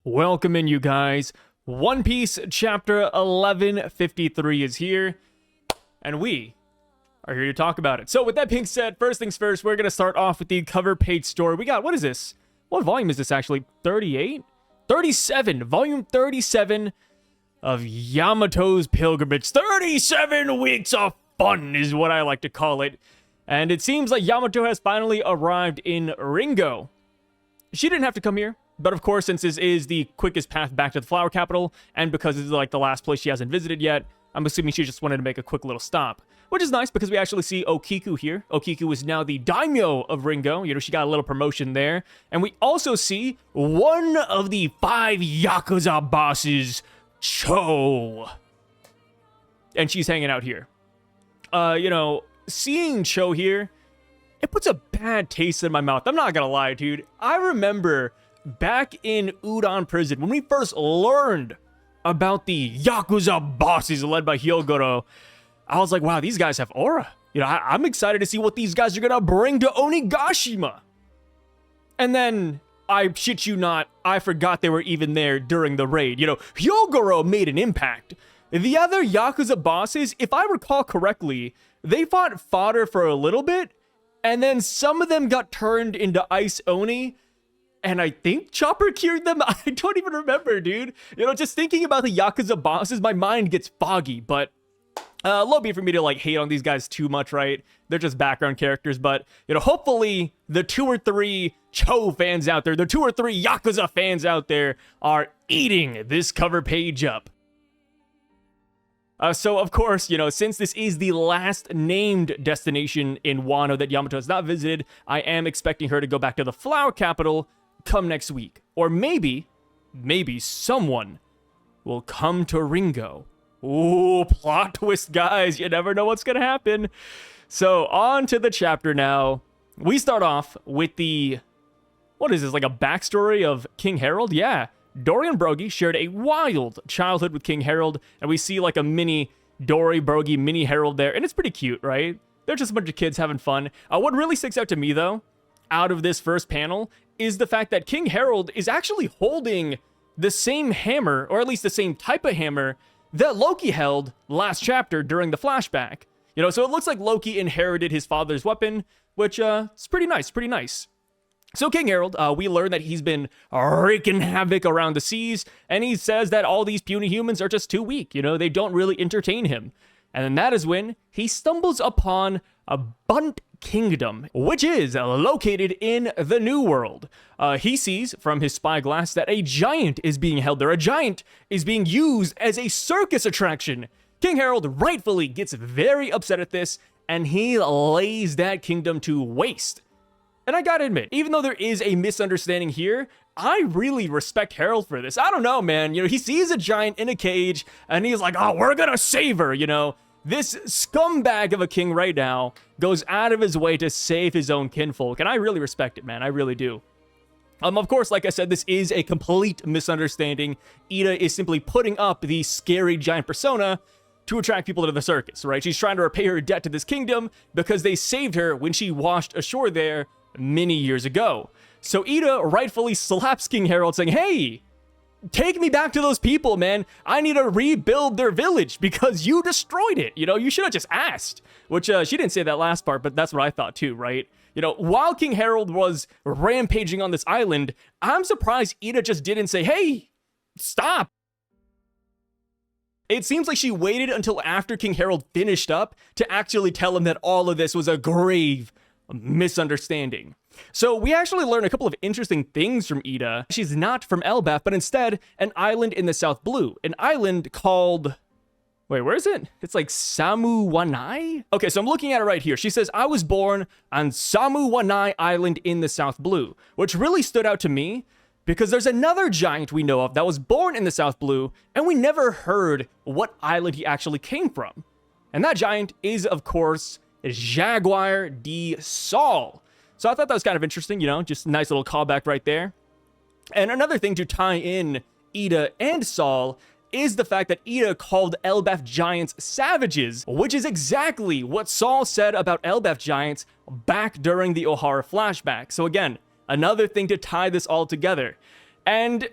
Welcome in, you guys. One Piece chapter 1153 is here, and we are here to talk about it. So with that being said, first things first, we're going to start off with the cover page story. We got, what is this? What volume is this actually? 38? 37! Volume 37 of Yamato's Pilgrimage. 37 weeks of fun is what I like to call it. And it seems like Yamato has finally arrived in Ringo. She didn't have to come here. But of course, since this is the quickest path back to the Flower Capital, and because this is like the last place she hasn't visited yet, I'm assuming she just wanted to make a quick little stop. Which is nice, because we actually see Okiku here. Okiku is now the daimyo of Ringo. You know, she got a little promotion there. And we also see one of the 5 Yakuza bosses, Cho. And she's hanging out here. Seeing Cho here, it puts a bad taste in my mouth. I'm not gonna lie, dude. I remember back in Udon Prison, when we first learned about the Yakuza bosses led by Hyogoro, I was like, wow, these guys have aura. You know, I'm excited to see what these guys are gonna bring to Onigashima. And then, I shit you not, I forgot they were even there during the raid. You know, Hyogoro made an impact. The other Yakuza bosses, if I recall correctly, they fought fodder for a little bit, and then some of them got turned into Ice Oni, and I think Chopper cured them? I don't even remember, dude. You know, just thinking about the Yakuza bosses, my mind gets foggy, but low be for me to, like, hate on these guys too much, right? They're just background characters, but, you know, hopefully the 2 or 3 Cho fans out there, the 2 or 3 Yakuza fans out there are eating this cover page up. So, of course, you know, since this is the last named destination in Wano that Yamato has not visited, I am expecting her to go back to the Flower Capital come next week. Or maybe someone will come to Ringo. Ooh, plot twist, guys. You never know what's gonna happen. So, on to the chapter now. We start off with the... What is this, like a backstory of King Harald? Yeah. Dory and Brogy shared a wild childhood with King Harald, and we see like a mini Dory, Brogy, mini Harald there, and it's pretty cute, right? They're just a bunch of kids having fun. What really sticks out to me, though, out of this first panel, is the fact that King Harald is actually holding the same hammer, or at least the same type of hammer, that Loki held last chapter during the flashback. You know, so it looks like Loki inherited his father's weapon, which, is pretty nice. So King Harald, we learn that he's been wreaking havoc around the seas, and he says that all these puny humans are just too weak, you know, they don't really entertain him. And then that is when he stumbles upon a Bunt Kingdom, which is located in the New World. He sees from his spyglass that a giant is being held there. A giant is being used as a circus attraction. King Harald rightfully gets very upset at this, and he lays that kingdom to waste. And I gotta admit, even though there is a misunderstanding here, I really respect Harald for this. I don't know, man. You know, he sees a giant in a cage, and he's like, oh, we're gonna save her, you know. This scumbag of a king right now goes out of his way to save his own kinfolk, and I really respect it, man. I really do. Of course, like I said, this is a complete misunderstanding. Ida is simply putting up the scary giant persona to attract people to the circus, right? She's trying to repay her debt to this kingdom because they saved her when she washed ashore there many years ago. So Ida rightfully slaps King Harald saying, hey, take me back to those people, man. I need to rebuild their village because you destroyed it. You know, you should have just asked. Which, she didn't say that last part, but that's what I thought too, right? You know, while King Harald was rampaging on this island, I'm surprised Ida just didn't say, hey, stop. It seems like she waited until after King Harald finished up to actually tell him that all of this was a grave misunderstanding. So we actually learn a couple of interesting things from Ida. She's not from Elbaph, but instead an island in the South Blue. An island called... Wait, where is it? It's like Samuwanai? Okay, so I'm looking at it right here. She says, I was born on Samuwanai Island in the South Blue, which really stood out to me because there's another giant we know of that was born in the South Blue, and we never heard what island he actually came from. And that giant is, of course, Jaguar de Sol. So I thought that was kind of interesting, you know, just a nice little callback right there. And another thing to tie in Ida and Sol is the fact that Ida called Elbaph giants savages, which is exactly what Sol said about Elbaph giants back during the Ohara flashback. So again, another thing to tie this all together. And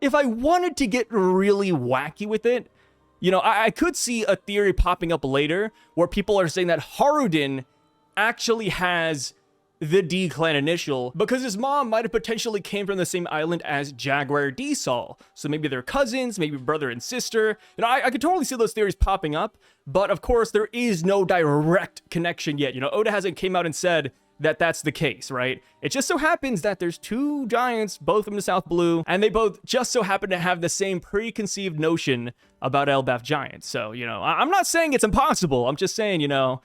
if I wanted to get really wacky with it, you know, I could see a theory popping up later where people are saying that Harald actually has the D clan initial because his mom might have potentially came from the same island as Jaguar D Sol. So maybe they're cousins, maybe brother and sister. You know, I could totally see those theories popping up, but of course there is no direct connection yet. You know, Oda hasn't came out and said that that's the case, right? It just so happens that there's two giants, both from the South Blue, and they both just so happen to have the same preconceived notion about Elbaph giants. So, you know, I'm not saying it's impossible. I'm just saying, you know,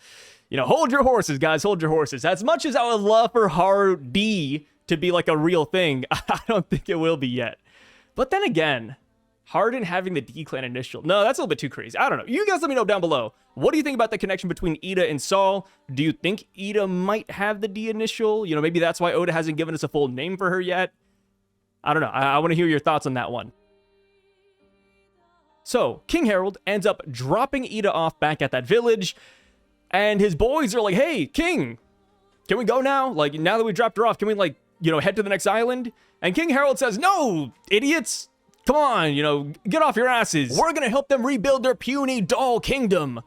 hold your horses, guys, hold your horses. As much as I would love for Harald D to be like a real thing, I don't think it will be yet. But then again, Harden having the D clan initial, no, that's a little bit too crazy. I don't know. You guys let me know down below. What do you think about the connection between Ida and Sol? Do you think Ida might have the D initial? You know, maybe that's why Oda hasn't given us a full name for her yet. I don't know. I want to hear your thoughts on that one. So, King Harald ends up dropping Ida off back at that village, and his boys are like, hey, King, can we go now? Like, now that we dropped her off, can we, like, you know, head to the next island? And King Harald says, no, idiots. Come on, you know, get off your asses. We're gonna help them rebuild their puny doll kingdom.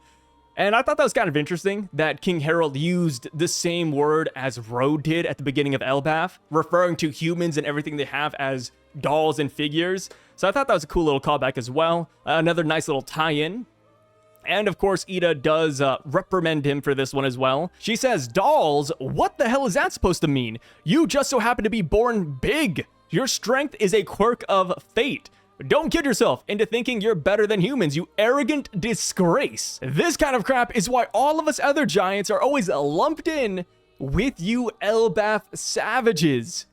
And I thought that was kind of interesting that King Harald used the same word as Road did at the beginning of Elbaph, referring to humans and everything they have as dolls and figures. So I thought that was a cool little callback as well. Another nice little tie-in. And of course, Ida does reprimand him for this one as well. She says, dolls, what the hell is that supposed to mean? You just so happen to be born big. Your strength is a quirk of fate. Don't kid yourself into thinking you're better than humans, you arrogant disgrace. This kind of crap is why all of us other giants are always lumped in with you Elbaph savages.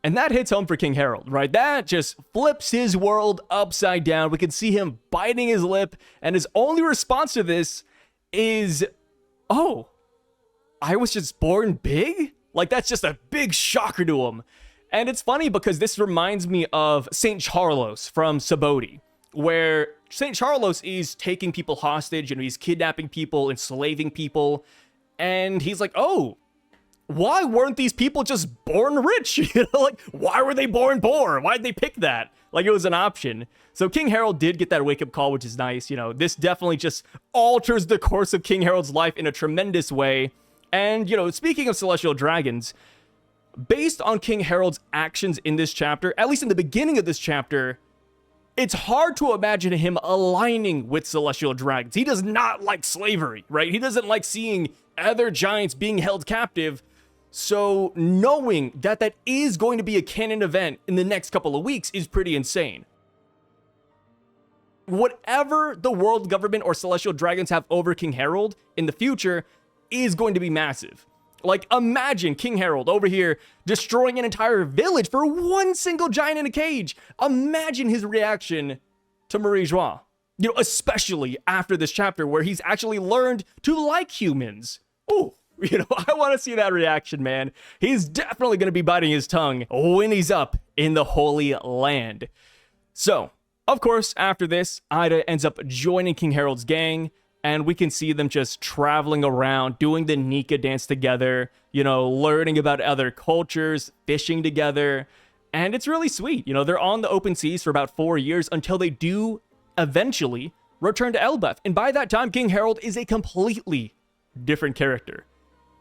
And that hits home for King Harald, right? That just flips his world upside down. We can see him biting his lip, and his only response to this is, oh, I was just born big? Like, that's just a big shocker to him. And it's funny because this reminds me of St. Charlos from Subodhi, where St. Charlos is taking people hostage, and he's kidnapping people, enslaving people, and he's like, oh, why weren't these people just born rich? You know, like, why were they born poor? Why'd they pick that? Like, it was an option. So King Harald did get that wake-up call, which is nice. You know, this definitely just alters the course of King Harald's life in a tremendous way. And, you know, speaking of celestial dragons, based on King Harald's actions in this chapter, at least in the beginning of this chapter, it's hard to imagine him aligning with celestial dragons. He does not like slavery, right? He doesn't like seeing other giants being held captive. So knowing that that is going to be a canon event in the next couple of weeks is pretty insane. Whatever the world government or celestial dragons have over King Harald in the future is going to be massive. Like, imagine King Harald over here destroying an entire village for one single giant in a cage. Imagine his reaction to Marie Joie. You know, especially after this chapter where he's actually learned to like humans. Ooh, you know, I want to see that reaction, man. He's definitely going to be biting his tongue when he's up in the Holy Land. So, of course, after this, Ida ends up joining King Harald's gang, and we can see them just traveling around, doing the Nika dance together, you know, learning about other cultures, fishing together, and it's really sweet. You know, they're on the open seas for about 4 years until they do eventually return to Elbaph, and by that time, King Harald is a completely different character.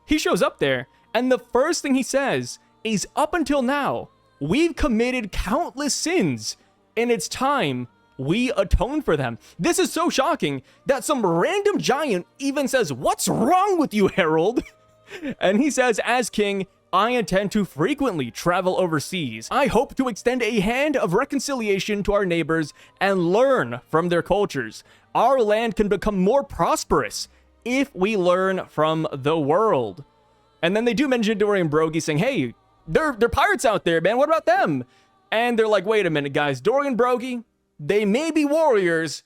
He shows up there, and the first thing he says is, up until now, we've committed countless sins, and it's time we atone for them. This is so shocking that some random giant even says, what's wrong with you, Harald? And he says, as king, I intend to frequently travel overseas. I hope to extend a hand of reconciliation to our neighbors and learn from their cultures. Our land can become more prosperous if we learn from the world. And then they do mention Dorian Broggie saying, hey, they're pirates out there, man. What about them? And they're like, wait a minute, guys. Dorian Broggie, they may be warriors,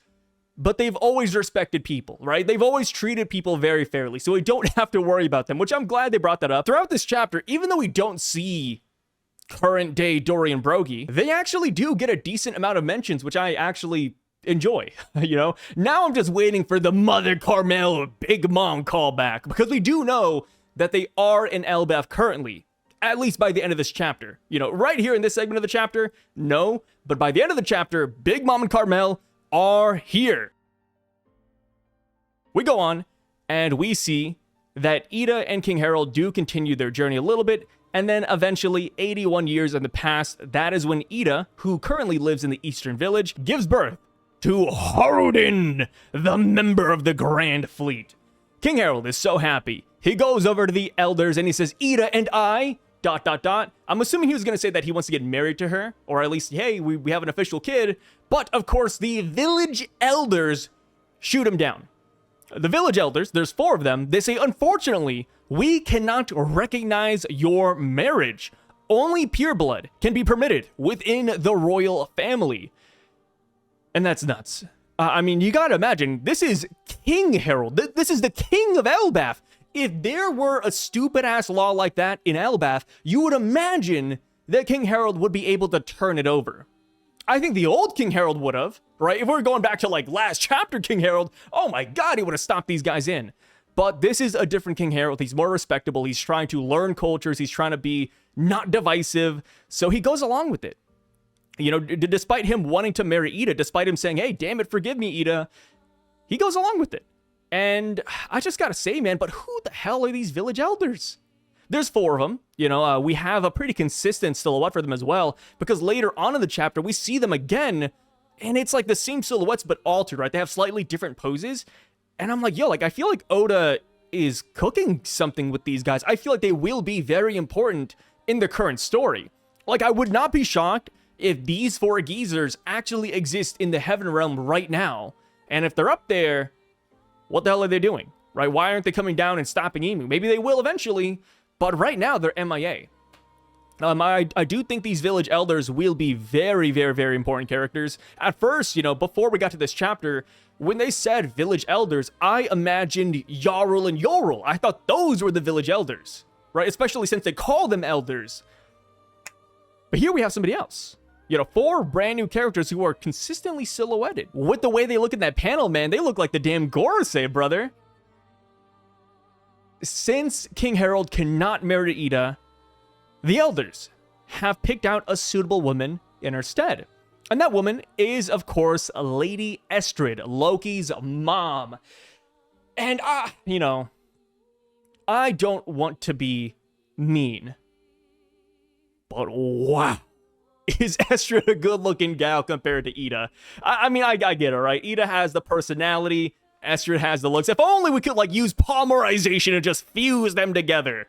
but they've always respected people, right? They've always treated people very fairly, so we don't have to worry about them, which I'm glad they brought that up. Throughout this chapter, even though we don't see current day Dorian Broggie, they actually do get a decent amount of mentions, which I actually enjoy. You know, now I'm just waiting for the Mother Carmel Big Mom callback, because we do know that they are in Elbaph currently. At least by the end of this chapter. You know, right here in this segment of the chapter, no. But by the end of the chapter, Big Mom and Carmel are here. We go on, and we see that Ida and King Harald do continue their journey a little bit, and then eventually, 81 years in the past, that is when Ida, who currently lives in the Eastern Village, gives birth to Harald, the member of the Grand Fleet. King Harald is so happy. He goes over to the elders and he says, Ida and I... ... I'm assuming he was going to say that he wants to get married to her, or at least, hey, we have an official kid. But of course, the village elders shoot him down. The village elders, there's 4 of them, they say, unfortunately, we cannot recognize your marriage. Only pureblood can be permitted within the royal family. And that's nuts. I mean, you gotta imagine, this is King Harald. This is the king of Elbaph. If there were a stupid-ass law like that in Elbaph, you would imagine that King Harald would be able to turn it over. I think the old King Harald would have, right? If we're going back to, like, last chapter King Harald, oh my god, he would have stopped these guys in. But this is a different King Harald. He's more respectable. He's trying to learn cultures. He's trying to be not divisive. So he goes along with it. You know, despite him wanting to marry Ida, despite him saying, hey, damn it, forgive me, Ida, he goes along with it. And I just gotta say, man, but who the hell are these village elders? There's 4 of them. You know, we have a pretty consistent silhouette for them as well, because later on in the chapter, we see them again, and it's like the same silhouettes, but altered, right? They have slightly different poses. And I'm like, yo, like, I feel like Oda is cooking something with these guys. I feel like they will be very important in the current story. Like, I would not be shocked if these 4 geezers actually exist in the Heaven Realm right now. And if they're up there, what the hell are they doing, right? Why aren't they coming down and stopping Emu? Maybe they will eventually, but right now they're MIA. I do think these village elders will be very, very, very important characters. At first, you know, before we got to this chapter, when they said village elders, I imagined Jarl and Yorl. I thought those were the village elders, right? Especially since they call them elders. But here we have somebody else. You know, 4 brand new characters who are consistently silhouetted. With the way they look in that panel, man, they look like the damn Gorosei, brother. Since King Harald cannot marry Ida, the elders have picked out a suitable woman in her stead. And that woman is, of course, Lady Estrid, Loki's mom. And, you know, I don't want to be mean, but wow. Is Estrid a good-looking gal compared to Ida? I mean, I get it, right? Ida has the personality, Estrid has the looks. If only we could, like, use polymerization and just fuse them together.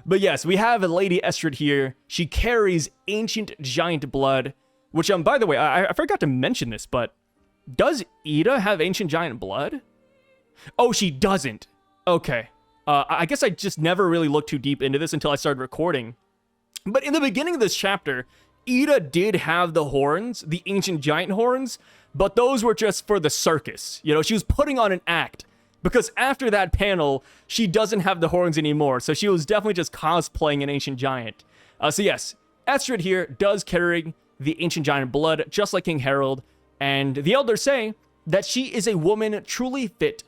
But yes, we have a Lady Estrid here. She carries ancient giant blood, which, by the way, I forgot to mention this, but does Ida have ancient giant blood? Oh, she doesn't. Okay. I guess I just never really looked too deep into this until I started recording. But in the beginning of this chapter, Ida did have the horns, the ancient giant horns, but those were just for the circus. You know, she was putting on an act, because after that panel, she doesn't have the horns anymore, so she was definitely just cosplaying an ancient giant. So yes, Estrid here does carry the ancient giant blood, just like King Harald, and the elders say that she is a woman truly fit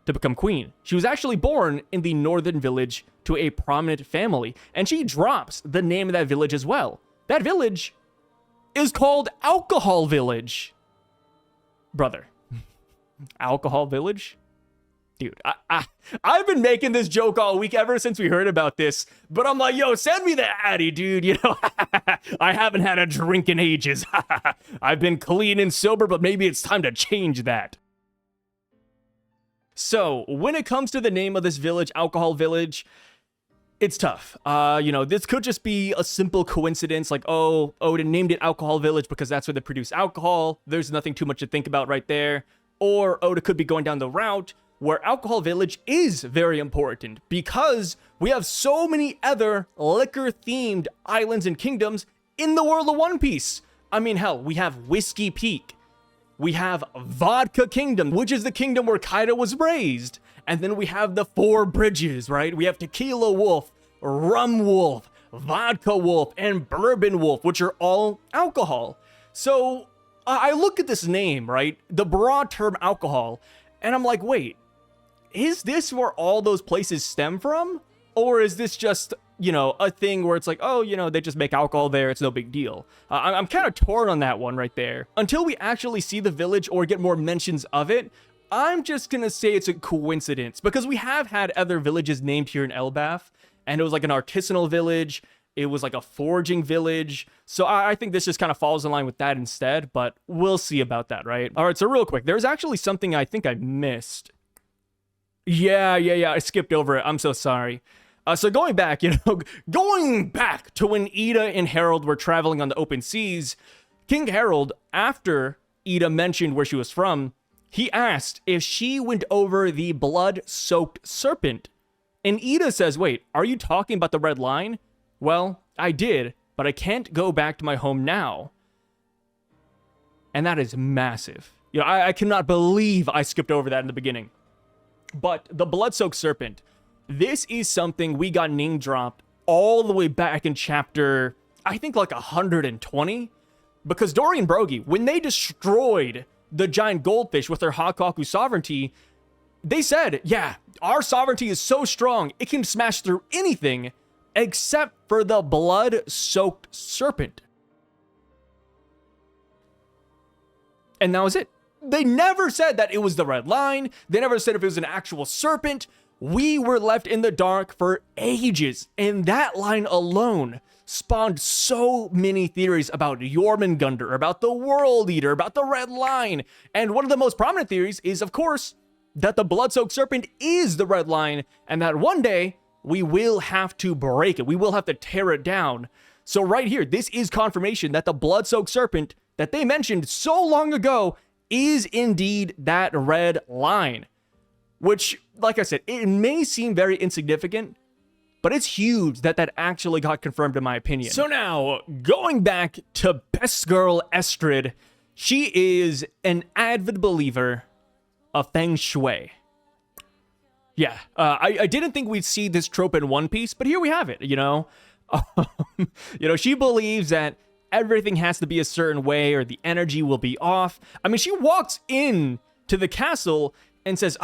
to become queen. She was actually born in the northern village to a prominent family, and she drops the name of that village as well. That village is called Alcohol Village. Brother. Alcohol Village? Dude, I've been making this joke all week ever since we heard about this, but I'm like, yo, send me the Addy, dude, you know? I haven't had a drink in ages. I've been clean and sober, but maybe it's time to change that. So, when it comes to the name of this village, Alcohol Village, it's tough. You know, this could just be a simple coincidence, like, oh, Odin named it Alcohol Village because that's where they produce alcohol. There's nothing too much to think about right there. Or Oda could be going down the route where Alcohol Village is very important because we have so many other liquor-themed islands and kingdoms in the world of One Piece. I mean, hell, we have Whiskey Peak. We have Vodka Kingdom, which is the kingdom where Kaido was raised. And then we have the Four Bridges, right? We have Tequila Wolf, Rum Wolf, Vodka Wolf, and Bourbon Wolf, which are all alcohol. So I look at this name, right? The broad term alcohol, and I'm like, wait, is this where all those places stem from? Or is this just you know, a thing where it's like, oh, you know, they just make alcohol there, it's no big deal. I'm kind of torn on that one right there. Until we actually see the village or get more mentions of it, I'm just gonna say it's a coincidence, because we have had other villages named here in Elbaph, and it was like an artisanal village, it was like a foraging village, so I think this just kind of falls in line with that instead, but we'll see about that, right? All right, so real quick, there's actually something I think I missed. Yeah, I skipped over it, I'm so sorry. So going back, you know, going back to when Ida and Harald were traveling on the open seas, King Harald, after Ida mentioned where she was from, he asked if she went over the blood-soaked serpent. And Ida says, wait, are you talking about the red line? Well, I did, but I can't go back to my home now. And that is massive. You know, I cannot believe I skipped over that in the beginning. But the blood-soaked serpent, this is something we got name dropped all the way back in chapter, I think like 120. Because Dorian Brogy, when they destroyed the giant goldfish with their Hakaku sovereignty, they said, yeah, our sovereignty is so strong, it can smash through anything except for the blood-soaked serpent. And that was it. They never said that it was the red line. They never said if it was an actual serpent. We were left in the dark for ages, and that line alone spawned so many theories about Jormungandr, about the World Eater, about the Red Line. And one of the most prominent theories is, of course, that the Blood-Soaked Serpent is the Red Line, and that one day we will have to break it. We will have to tear it down. So right here, this is confirmation that the Blood-Soaked Serpent that they mentioned so long ago is indeed that Red Line. Which, like I said, it may seem very insignificant, but it's huge that that actually got confirmed in my opinion. So now, going back to Best Girl Estrid, she is an avid believer of Feng Shui. Yeah, I didn't think we'd see this trope in One Piece, but here we have it, you know? She believes that everything has to be a certain way or the energy will be off. I mean, she walks in to the castle and says,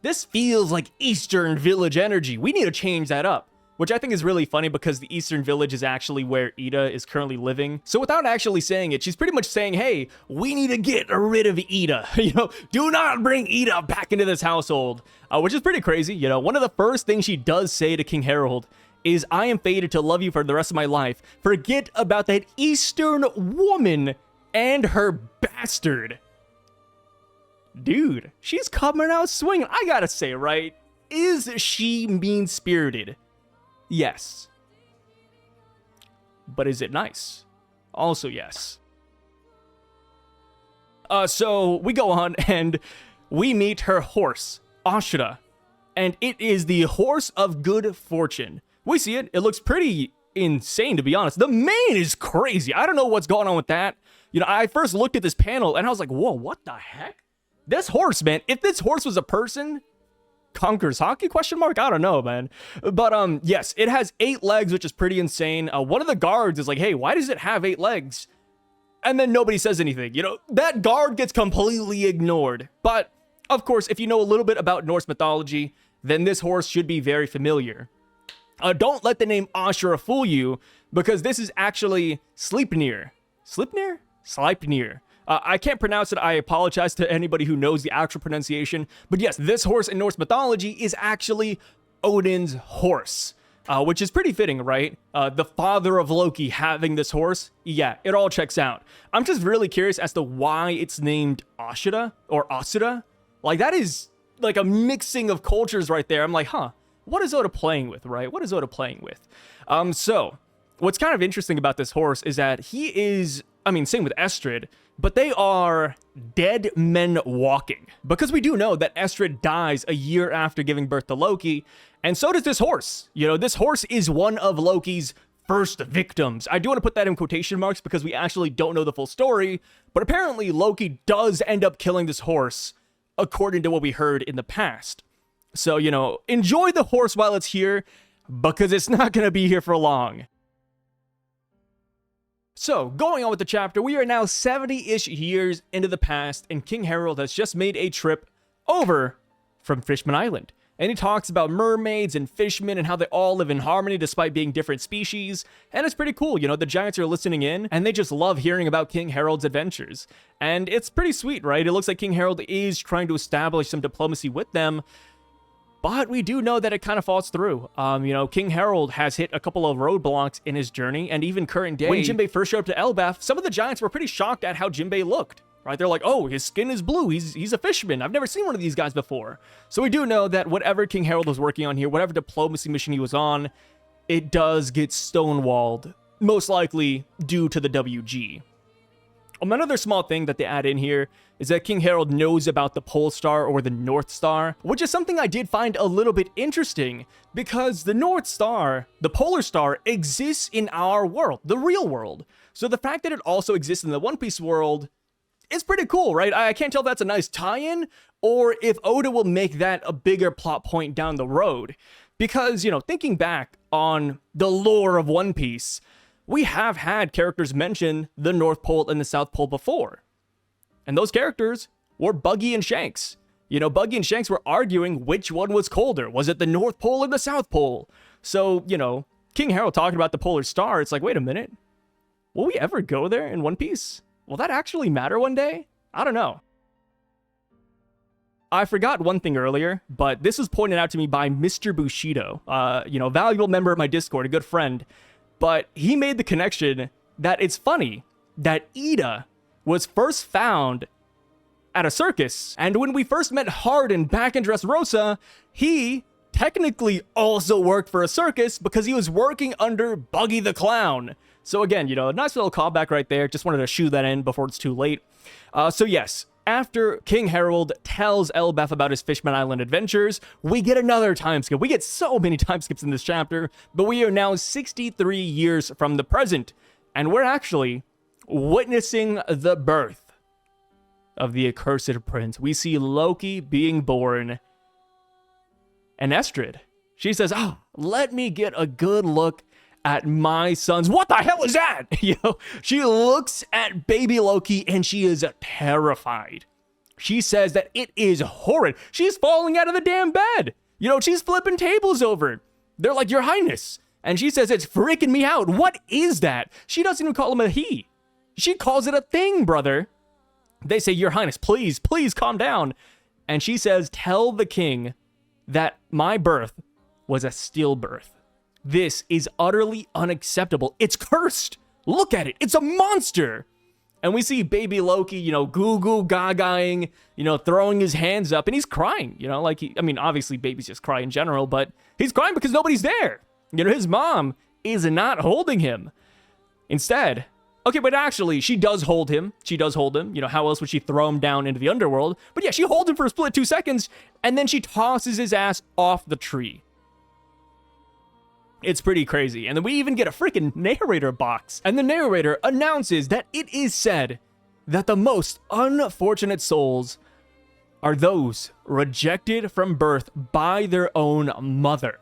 this feels like Eastern Village energy. We need to change that up. Which I think is really funny because the Eastern Village is actually where Ida is currently living. So without actually saying it, she's pretty much saying, hey, we need to get rid of Ida. Do not bring Ida back into this household. Which is pretty crazy. One of the first things she does say to King Harald is, I am fated to love you for the rest of my life. Forget about that Eastern woman and her bastard. Dude, she's coming out swinging. I gotta say, right? Is she mean-spirited? Yes. But is it nice? Also yes. So we go on and we meet her horse, Ashura. And it is the horse of good fortune. We see it. It looks pretty insane, to be honest. The mane is crazy. I don't know what's going on with that. I first looked at this panel and I was like, whoa, what the heck? This horse, man, if this horse was a person, conquers hockey, question mark? I don't know, man. But, yes, it has 8 legs, which is pretty insane. One of the guards is like, hey, why does it have 8 legs? And then nobody says anything. That guard gets completely ignored. But, of course, if you know a little bit about Norse mythology, then this horse should be very familiar. Don't let the name Ashura fool you, because this is actually Sleipnir. Sleipnir? Sleipnir. I can't pronounce it. I apologize to anybody who knows the actual pronunciation. But yes, this horse in Norse mythology is actually Odin's horse, which is pretty fitting, right? The father of Loki having this horse. Yeah, it all checks out. I'm just really curious as to why it's named Ashura or Asura. Like, that is like a mixing of cultures right there. I'm like, what is Oda playing with, right? What is Oda playing with? So what's kind of interesting about this horse is that he is, same with Estrid, but they are dead men walking. Because we do know that Estrid dies a year after giving birth to Loki, and so does this horse. This horse is one of Loki's first victims. I do want to put that in quotation marks because we actually don't know the full story, but apparently Loki does end up killing this horse, according to what we heard in the past. So, enjoy the horse while it's here, because it's not going to be here for long. So, going on with the chapter, we are now 70-ish years into the past, and King Harald has just made a trip over from Fishman Island. And he talks about mermaids and fishmen and how they all live in harmony despite being different species. And it's pretty cool, you know, the giants are listening in and they just love hearing about King Harald's adventures. And it's pretty sweet, right? It looks like King Harald is trying to establish some diplomacy with them. But we do know that it kind of falls through. You know, King Harald has hit a couple of roadblocks in his journey, and even current day, when Jinbei first showed up to Elbaph, some of the giants were pretty shocked at how Jinbei looked, right? They're like, oh, his skin is blue, he's a fisherman, I've never seen one of these guys before. So we do know that whatever King Harald was working on here, whatever diplomacy mission he was on, it does get stonewalled, most likely due to the WG. Another small thing that they add in here is that King Harald knows about the Pole Star or the North Star, which is something I did find a little bit interesting because the North Star, the Polar Star, exists in our world, the real world. So the fact that it also exists in the One Piece world is pretty cool, right? I can't tell if that's a nice tie-in or if Oda will make that a bigger plot point down the road. Because, you know, thinking back on the lore of One Piece, we have had characters mention the North Pole and the South Pole before. And those characters were Buggy and Shanks. You know, Buggy and Shanks were arguing which one was colder. Was it the North Pole or the South Pole? So, you know, King Harald talking about the Polar Star, it's like, wait a minute. Will we ever go there in One Piece? Will that actually matter one day? I don't know. I forgot one thing earlier, but this was pointed out to me by Mr. Bushido, you know, valuable member of my Discord, a good friend. But he made the connection that it's funny that Ida was first found at a circus. And when we first met Harden back in Dressrosa, he technically also worked for a circus because he was working under Buggy the Clown. So again, you know, a nice little callback right there. Just wanted to shoe that in before it's too late. So yes, after King Harald tells Elbaph about his Fishman Island adventures, we get another time skip. We get so many time skips in this chapter, but we are now 63 years from the present, and we're actually witnessing the birth of the accursed prince. We see Loki being born, and Estrid, she says, oh, let me get a good look at my sons. What the hell is that? You know, she looks at baby Loki and she is terrified. She says that it is horrid. She's falling out of the damn bed. You know, she's flipping tables over. They're like, Your Highness. And she says, it's freaking me out. What is that? She doesn't even call him a he. She calls it a thing, brother. They say, Your Highness, please, please calm down. And she says, tell the king that my birth was a stillbirth. This is utterly unacceptable. It's cursed. Look at it. It's a monster. And we see baby Loki, you know, goo-goo gagaing, you know, throwing his hands up, and he's crying, you know, like, I mean, obviously babies just cry in general, but he's crying because nobody's there. You know, his mom is not holding him. Instead, okay, but actually, she does hold him. She does hold him. You know, how else would she throw him down into the underworld? But yeah, she holds him for a split 2 seconds, and then she tosses his ass off the tree. It's pretty crazy. And then we even get a freaking narrator box. And the narrator announces that it is said that the most unfortunate souls are those rejected from birth by their own mother.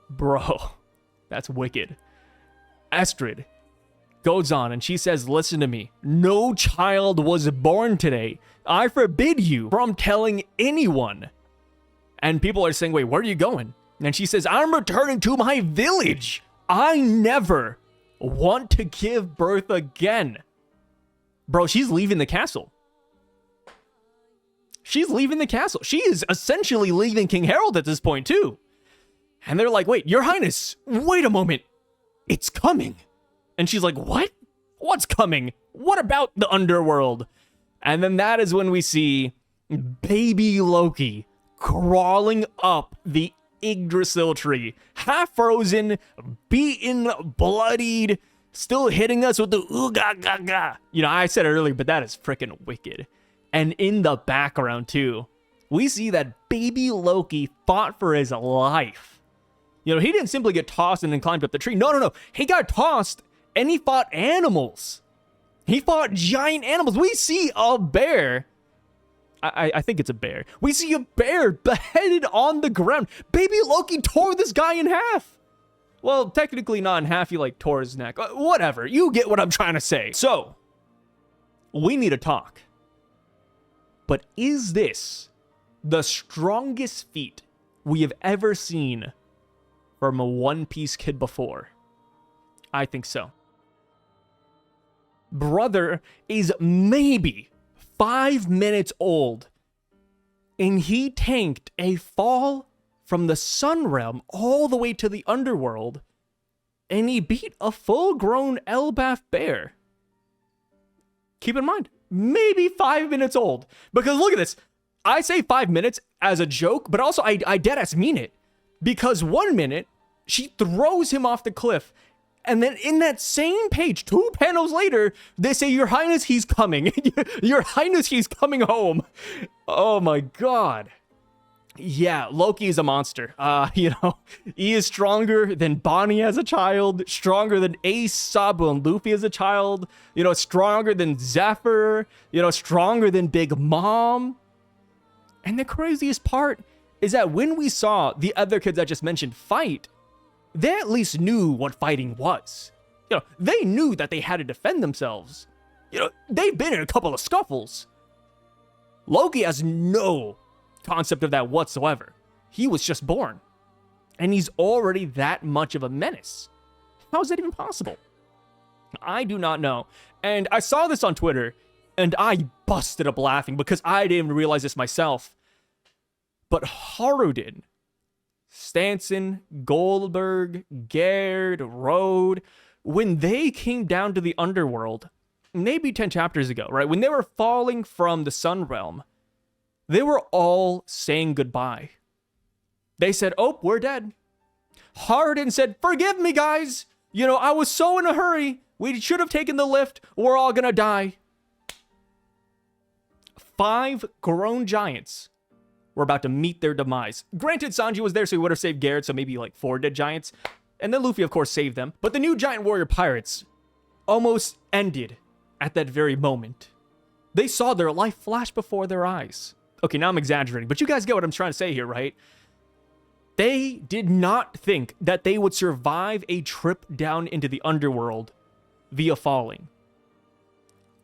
Bro, that's wicked. Estrid goes on and she says, listen to me. No child was born today. I forbid you from telling anyone. And people are saying, wait, where are you going? And she says, I'm returning to my village. I never want to give birth again. Bro, she's leaving the castle. She's leaving the castle. She is essentially leaving King Harald at this point, too. And they're like, wait, Your Highness, wait a moment. It's coming. And she's like, what? What's coming? What about the underworld? And then that is when we see baby Loki crawling up the Yggdrasil tree, half frozen, beaten, bloodied, still hitting us with the ooga gaga. You know, I said it earlier, but that is freaking wicked. And in the background too, we see that baby Loki fought for his life. You know, he didn't simply get tossed and then climbed up the tree. No. He got tossed and he fought animals. He fought giant animals. We see a bear. I think it's a bear. We see a bear beheaded on the ground. Baby Loki tore this guy in half. Well, technically not in half. He like tore his neck. Whatever. You get what I'm trying to say. So, we need to talk. But is this the strongest feat we have ever seen from a One Piece kid before? I think so. Brother is maybe 5 minutes old, and he tanked a fall from the Sun Realm all the way to the underworld, and he beat a full-grown Elbaph bear. Keep in mind, maybe 5 minutes old. Because look at this. I say 5 minutes as a joke, but also I deadass mean it. Because 1 minute, she throws him off the cliff. And then in that same page, 2 panels later, they say, Your Highness, he's coming. Your Highness, he's coming home. Oh my god. Yeah, Loki is a monster. He is stronger than Bonnie as a child, stronger than Ace, Sabo, and Luffy as a child, stronger than Zephyr, stronger than Big Mom. And the craziest part is that when we saw the other kids I just mentioned fight, they at least knew what fighting was. They knew that they had to defend themselves. They've been in a couple of scuffles. Loki has no concept of that whatsoever. He was just born, and he's already that much of a menace. How is that even possible? I do not know. And I saw this on Twitter, and I busted up laughing because I didn't even realize this myself. But Harald, Stanson, Goldberg, Gerd, Rode, when they came down to the underworld, maybe 10 chapters ago, right? When they were falling from the Sun Realm, they were all saying goodbye. They said, oh, we're dead. Harald said, forgive me, guys. I was so in a hurry. We should have taken the lift. We're all gonna die. 5 grown giants were about to meet their demise. Granted, Sanji was there, so he would have saved Garrett, so maybe like 4 dead giants. And then Luffy, of course, saved them. But the new giant warrior pirates almost ended at that very moment. They saw their life flash before their eyes. Okay, now I'm exaggerating, but you guys get what I'm trying to say here, right? They did not think that they would survive a trip down into the underworld via falling.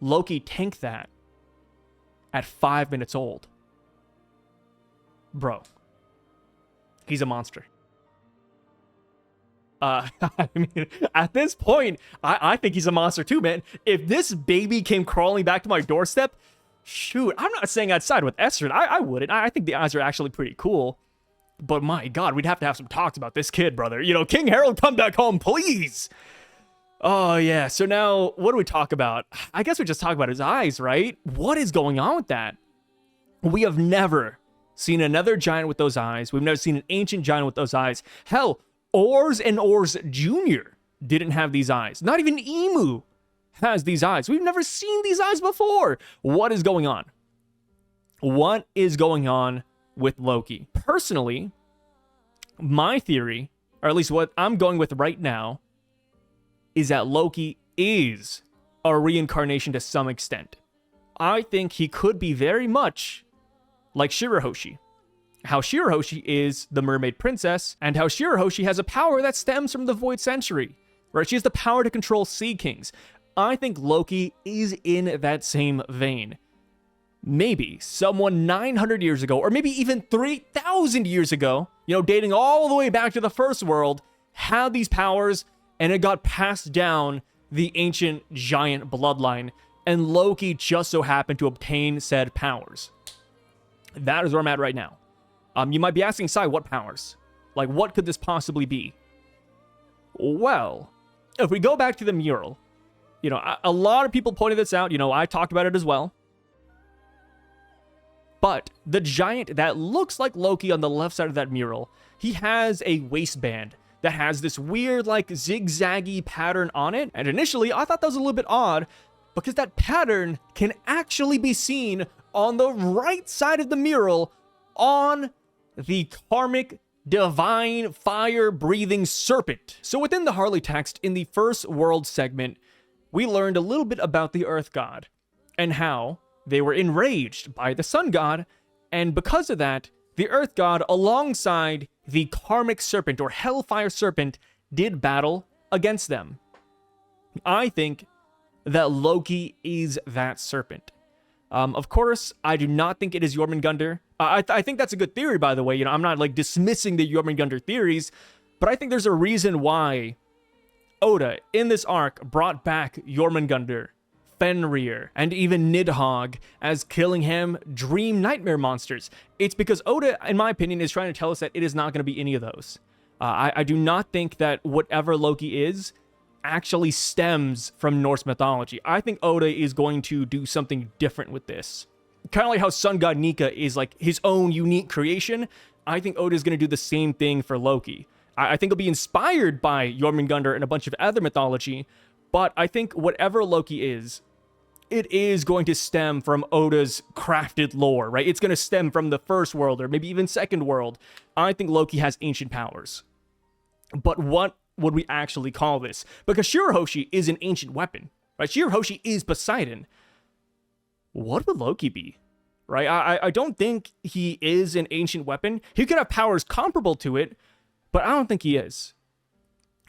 Loki tanked that at 5 minutes old. Bro, he's a monster. I mean, at this point, I think he's a monster too, man. If this baby came crawling back to my doorstep, shoot, I'm not saying I'd side with Esther. I wouldn't. I think the eyes are actually pretty cool. But my god, we'd have to have some talks about this kid, brother. King Harald, come back home, please. Oh, yeah. So now, what do we talk about? I guess we just talk about his eyes, right? What is going on with that? We have never seen another giant with those eyes. We've never seen an ancient giant with those eyes. Hell, Oars and Oars Jr. didn't have these eyes. Not even Emu has these eyes. We've never seen these eyes before. What is going on? What is going on with Loki? Personally, my theory, or at least what I'm going with right now, is that Loki is a reincarnation to some extent. I think he could be very much like Shirahoshi. How Shirahoshi is the mermaid princess, and how Shirahoshi has a power that stems from the Void Century, right? She has the power to control Sea Kings. I think Loki is in that same vein. Maybe someone 900 years ago, or maybe even 3,000 years ago, dating all the way back to the first world, had these powers, and it got passed down the ancient giant bloodline, and Loki just so happened to obtain said powers. That is where I'm at right now. You might be asking, Sai, what powers? Like, what could this possibly be? Well, if we go back to the mural, a lot of people pointed this out. I talked about it as well. But the giant that looks like Loki on the left side of that mural, he has a waistband that has this weird, like, zigzaggy pattern on it. And initially, I thought that was a little bit odd because that pattern can actually be seen on the right side of the mural on the karmic divine fire-breathing serpent. So within the Harley text, in the first world segment, we learned a little bit about the Earth God and how they were enraged by the Sun God, and because of that, the Earth God, alongside the karmic serpent or hellfire serpent, did battle against them. I think that Loki is that serpent. Of course, I do not think it is Jormungandr, I think that's a good theory, by the way. I'm not like dismissing the Jormungandr theories, but I think there's a reason why Oda in this arc brought back Jormungandr, Fenrir, and even Nidhogg as Killingham dream nightmare monsters. It's because Oda, in my opinion, is trying to tell us that it is not going to be any of those. I do not think that whatever Loki is actually stems from Norse mythology. I think Oda is going to do something different with this. Kind of like how Sun God Nika is like his own unique creation, I think Oda is going to do the same thing for Loki. I think he'll be inspired by Jormungandr and a bunch of other mythology, but I think whatever Loki is, it is going to stem from Oda's crafted lore, right? It's going to stem from the first world or maybe even second world. I think Loki has ancient powers. But what would we actually call this? Because Shirahoshi is an ancient weapon, right? Shirahoshi is Poseidon. What would Loki be, right? I don't think he is an ancient weapon. He could have powers comparable to it, but I don't think he is.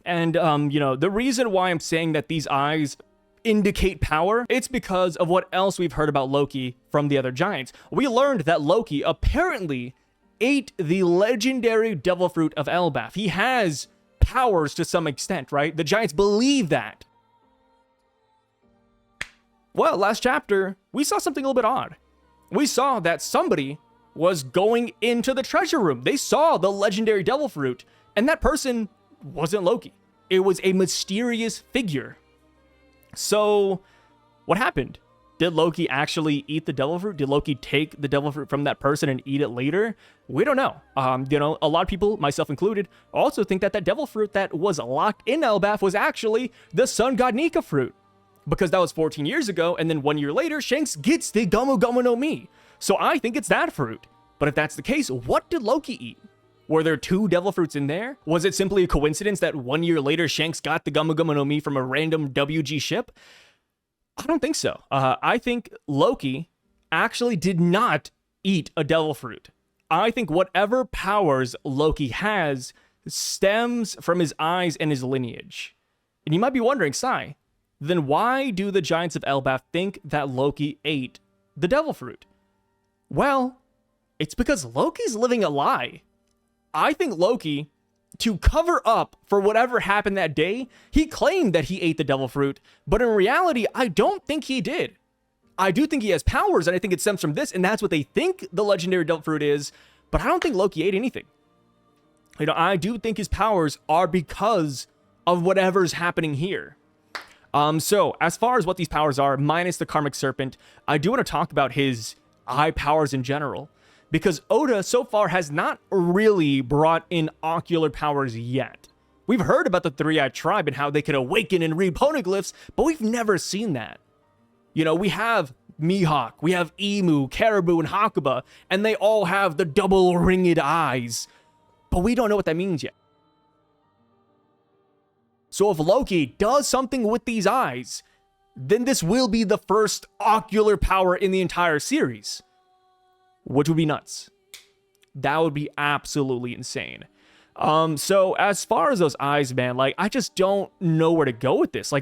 And, the reason why I'm saying that these eyes indicate power, it's because of what else we've heard about Loki from the other giants. We learned that Loki apparently ate the legendary devil fruit of Elbaph. He has powers to some extent, right? The giants believe that. Well, last chapter, we saw something a little bit odd. We saw that somebody was going into the treasure room. They saw the legendary devil fruit, and that person wasn't Loki. It was a mysterious figure. So, what happened? Did Loki actually eat the devil fruit? Did Loki take the devil fruit from that person and eat it later? We don't know. A lot of people, myself included, also think that that devil fruit that was locked in Elbaph was actually the Sun God Nika fruit. Because that was 14 years ago, and then 1 year later, Shanks gets the Gomu Gomu no Mi. So I think it's that fruit. But if that's the case, what did Loki eat? Were there 2 devil fruits in there? Was it simply a coincidence that 1 year later, Shanks got the Gomu Gomu no Mi from a random WG ship? I don't think so. I think Loki actually did not eat a devil fruit. I think whatever powers Loki has stems from his eyes and his lineage. And you might be wondering, Sai, then why do the giants of Elbaph think that Loki ate the devil fruit? Well, it's because Loki's living a lie. I think Loki, to cover up for whatever happened that day, he claimed that he ate the devil fruit, but in reality, I don't think he did. I do think he has powers, and I think it stems from this, and that's what they think the legendary devil fruit is, but I don't think Loki ate anything. I do think his powers are because of whatever's happening here. So, as far as what these powers are, minus the Karmic Serpent, I do want to talk about his eye powers in general. Because Oda, so far, has not really brought in ocular powers yet. We've heard about the Three-Eyed Tribe and how they can awaken and read poneglyphs, but we've never seen that. We have Mihawk, we have Emu, Caribou, and Hakuba, and they all have the double ringed eyes. But we don't know what that means yet. So if Loki does something with these eyes, then this will be the first ocular power in the entire series. Which would be nuts. That would be absolutely insane. So as far as those eyes, man, I just don't know where to go with this.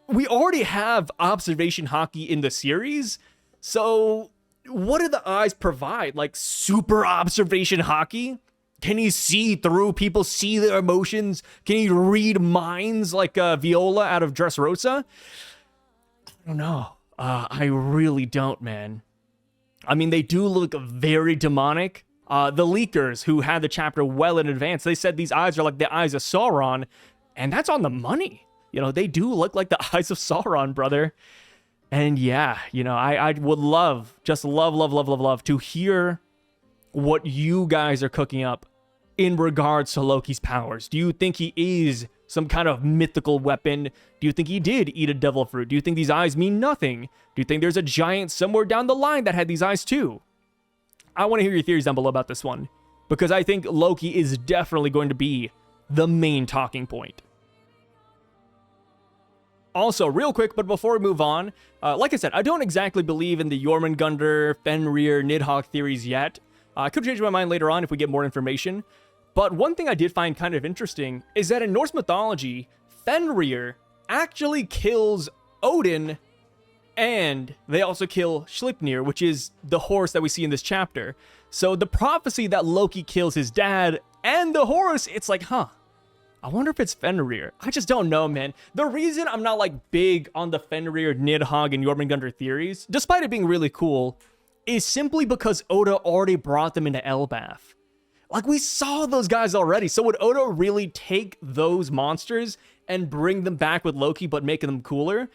We already have observation hockey in the series. So what do the eyes provide? Super observation hockey? Can he see through people, see their emotions? Can he read minds like Viola out of Dressrosa? I don't know. I really don't, man. I mean, they do look very demonic. The leakers who had the chapter well in advance, they said these eyes are like the eyes of Sauron, and that's on the money. They do look like the eyes of Sauron, brother. And yeah, I would love to hear what you guys are cooking up in regards to Loki's powers. Do you think he is some kind of mythical weapon? Do you think he did eat a devil fruit? Do you think these eyes mean nothing? Do you think there's a giant somewhere down the line that had these eyes too? I want to hear your theories down below about this one, because I think Loki is definitely going to be the main talking point. Also, real quick, but before we move on, like I said, I don't exactly believe in the Jormungandr, Fenrir, Nidhogg theories yet. I could change my mind later on if we get more information. But one thing I did find kind of interesting is that in Norse mythology, Fenrir actually kills Odin And they also kill Sleipnir, which is the horse that we see in this chapter. So the prophecy that Loki kills his dad and the horse, it's like, huh, I wonder if it's Fenrir. I just don't know, man. The reason I'm not like big on the Fenrir, Nidhogg, and Jormungandr theories, despite it being really cool, is simply because Oda already brought them into Elbaph. Like, we saw those guys already. So would Oda really take those monsters and bring them back with Loki, but making them cooler?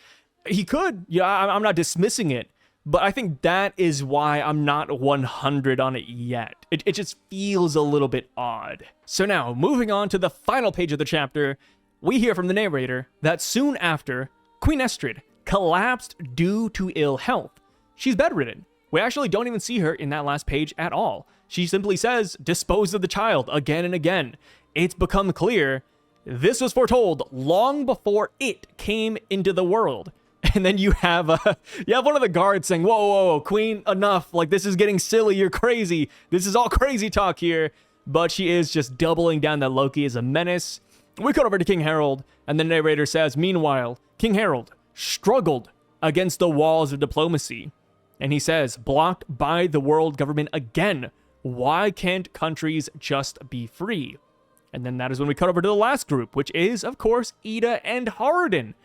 He could. Yeah, I'm not dismissing it. But I think that is why I'm not 100 on it yet. It just feels a little bit odd. So now, moving on to the final page of the chapter, we hear from the narrator that soon after, Queen Estrid collapsed due to ill health. She's bedridden. We actually don't even see her in that last page at all. She simply says, dispose of the child again and again. It's become clear this was foretold long before it came into the world. And then you have one of the guards saying, whoa, whoa, whoa, Queen, enough. Like, this is getting silly. You're crazy. This is all crazy talk here. But she is just doubling down that Loki is a menace. We cut over to King Harald, and the narrator says, meanwhile, King Harald struggled against the walls of diplomacy. And he says, blocked by the world government again. Why can't countries just be free? And then that is when we cut over to the last group, which is, of course, Ida and Harden.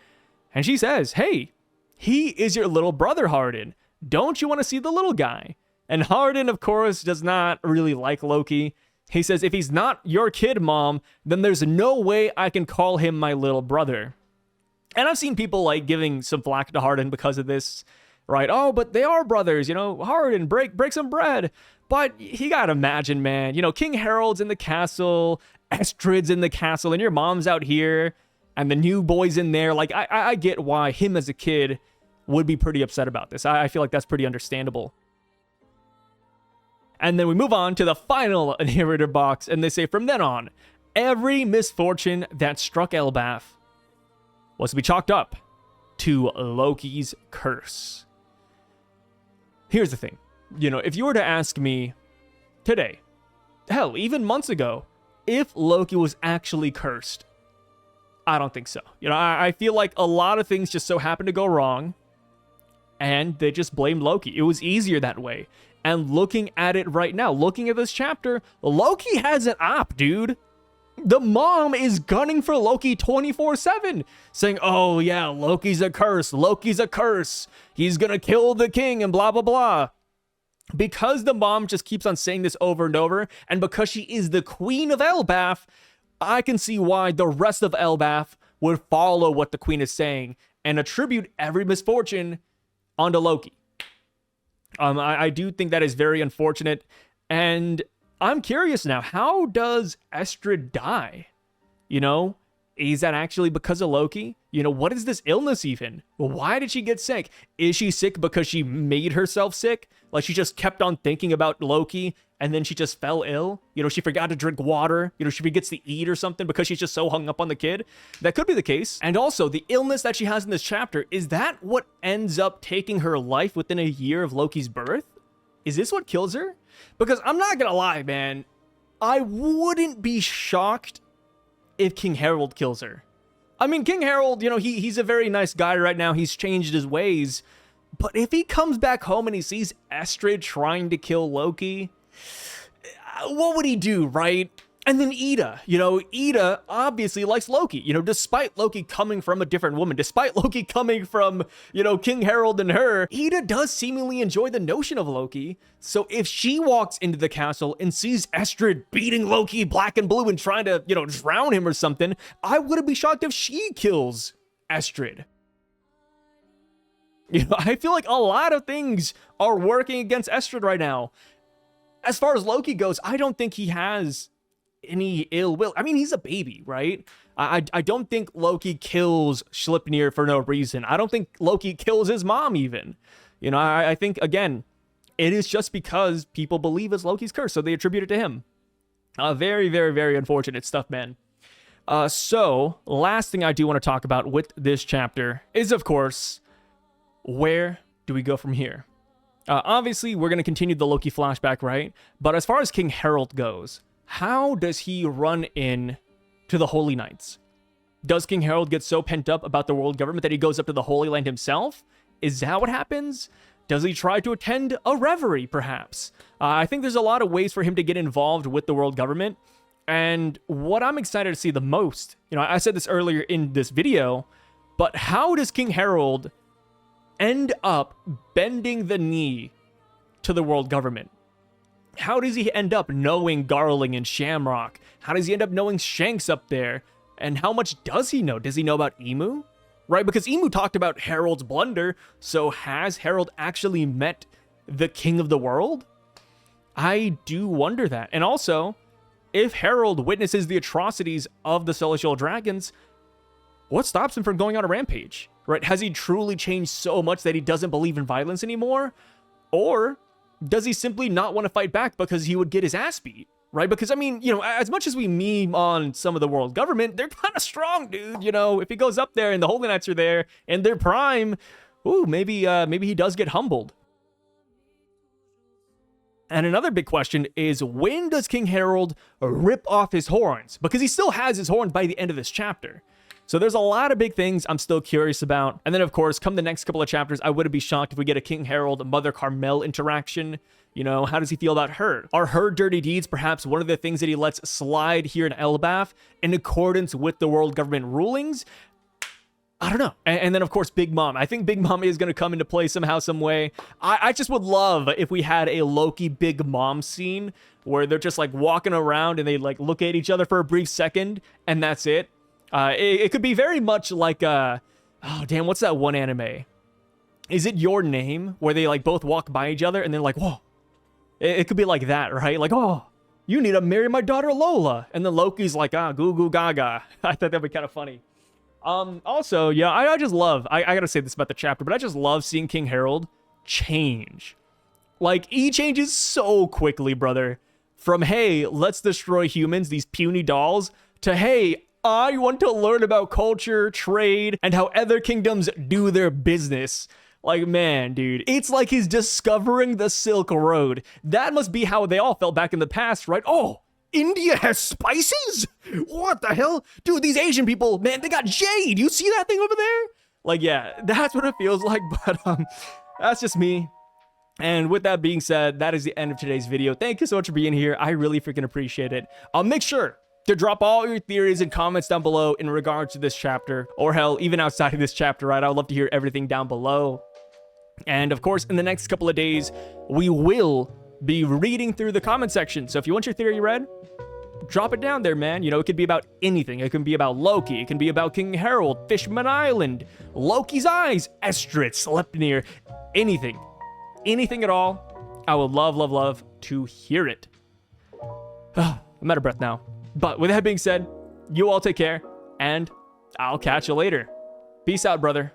And she says, hey, he is your little brother, Harden. Don't you want to see the little guy? And Harden, of course, does not really like Loki. He says, if he's not your kid, Mom, then there's no way I can call him my little brother. And I've seen people like giving some flack to Harden because of this, right? Oh, but they are brothers, you know, Harden, break some bread. But you gotta imagine, man, you know, King Harald's in the castle, Estrid's in the castle, and your mom's out here. And the new boy's in there. Like, I get why him as a kid would be pretty upset about this. I feel like that's pretty understandable. And then we move on to the final narrator box, and they say, from then on, every misfortune that struck Elbaph was to be chalked up to Loki's curse. Here's the thing. You know, if you were to ask me today, hell, even months ago, if Loki was actually cursed, I don't think so. You know, I feel like a lot of things just so happened to go wrong, and they just blamed Loki. It was easier that way. And looking at it right now, looking at this chapter, Loki has an op, dude. The mom is gunning for Loki 24/7, saying, oh yeah, Loki's a curse. Loki's a curse. He's gonna kill the king and blah, blah, blah. Because the mom just keeps on saying this over and over, and because she is the queen of Elbaph, I can see why the rest of Elbaph would follow what the queen is saying and attribute every misfortune onto Loki. I do think that is very unfortunate, and I'm curious now, how does Estrid die? You know, is that actually because of Loki? You know, what is this illness even? Why did she get sick? Is she sick because she made herself sick? Like, she just kept on thinking about Loki, and then she just fell ill? You know, she forgot to drink water. You know, she forgets to eat or something because she's just so hung up on the kid. That could be the case. And also, the illness that she has in this chapter, is that what ends up taking her life within a year of Loki's birth? Is this what kills her? Because I'm not gonna lie, man. I wouldn't be shocked if King Harald kills her. I mean, King Harald, you know, he's a very nice guy right now. He's changed his ways. But if he comes back home and he sees Estrid trying to kill Loki, what would he do, right? And then Ida, you know, Ida obviously likes Loki, you know, despite Loki coming from a different woman, despite Loki coming from, you know, King Harald and her, Ida does seemingly enjoy the notion of Loki. So if she walks into the castle and sees Estrid beating Loki black and blue and trying to, you know, drown him or something, I wouldn't be shocked if she kills Estrid. You know, I feel like a lot of things are working against Estrid right now. As far as Loki goes, I don't think he has any ill will. I mean, he's a baby, right? I don't think Loki kills Sleipnir for no reason. I don't think Loki kills his mom even. You know, I think, again, it is just because people believe it's Loki's curse, so they attribute it to him. Very, very, very unfortunate stuff, man. So, last thing I do want to talk about with this chapter is, of course, where do we go from here? Obviously, we're going to continue the Loki flashback, right? But as far as King Harald goes, how does he run in to the Holy Knights? Does King Harald get so pent up about the world government that he goes up to the Holy Land himself? Is that what happens? Does he try to attend a reverie, perhaps? I think there's a lot of ways for him to get involved with the world government. And what I'm excited to see the most, I said this earlier in this video, but how does King Harald end up bending the knee to the world government? How does he end up knowing Garling and Shamrock? How does he end up knowing Shanks up there? And how much does he know? Does he know about Emu? Right? Because Emu talked about Harald's blunder. So has Harald actually met the king of the world? I do wonder that. And also, if Harald witnesses the atrocities of the Celestial Dragons, what stops him from going on a rampage? Right? Has he truly changed so much that he doesn't believe in violence anymore? Or does he simply not want to fight back because he would get his ass beat? Right? Because, I mean, as much as we meme on some of the world government, they're kind of strong, dude. If he goes up there and the Holy Knights are there and they're prime, ooh, maybe he does get humbled. And another big question is, when does King Harald rip off his horns? Because he still has his horns by the end of this chapter. So there's a lot of big things I'm still curious about. And then, of course, come the next couple of chapters, I wouldn't be shocked if we get a King Harald, Mother Carmel interaction. How does he feel about her? Are her dirty deeds perhaps one of the things that he lets slide here in Elbaph in accordance with the world government rulings? I don't know. And then, of course, Big Mom. I think Big Mom is going to come into play somehow, some way. I just would love if we had a Loki Big Mom scene where they're just like walking around and they like look at each other for a brief second and that's it. It could be very much like, oh damn, what's that one anime? Is it Your Name? Where they like both walk by each other and they're like, whoa. It could be like that, right? Like, oh, you need to marry my daughter Lola. And then Loki's like, goo goo gaga. I thought that'd be kind of funny. Also, yeah, I just love, I gotta say this about the chapter, but I just love seeing King Harald change. Like, he changes so quickly, brother. From, hey, let's destroy humans, these puny dolls, to, hey, I want to learn about culture, trade, and how other kingdoms do their business. Like, man, dude, it's like he's discovering the Silk Road. That must be how they all felt back in the past, right? Oh, India has spices? What the hell? Dude, these Asian people, man, they got jade. You see that thing over there? Like, yeah, that's what it feels like, but that's just me. And with that being said, that is the end of today's video. Thank you so much for being here. I really freaking appreciate it. Make sure to drop all your theories and comments down below in regards to this chapter, or hell, even outside of this chapter, right? I would love to hear everything down below. And of course, in the next couple of days, we will be reading through the comment section. So if you want your theory read, drop it down there, man. It could be about anything. It can be about Loki. It can be about King Harald, Fishman Island, Loki's eyes, Estrid, Sleipnir, anything. Anything at all. I would love, love, love to hear it. I'm out of breath now. But with that being said, you all take care, and I'll catch you later. Peace out, brother.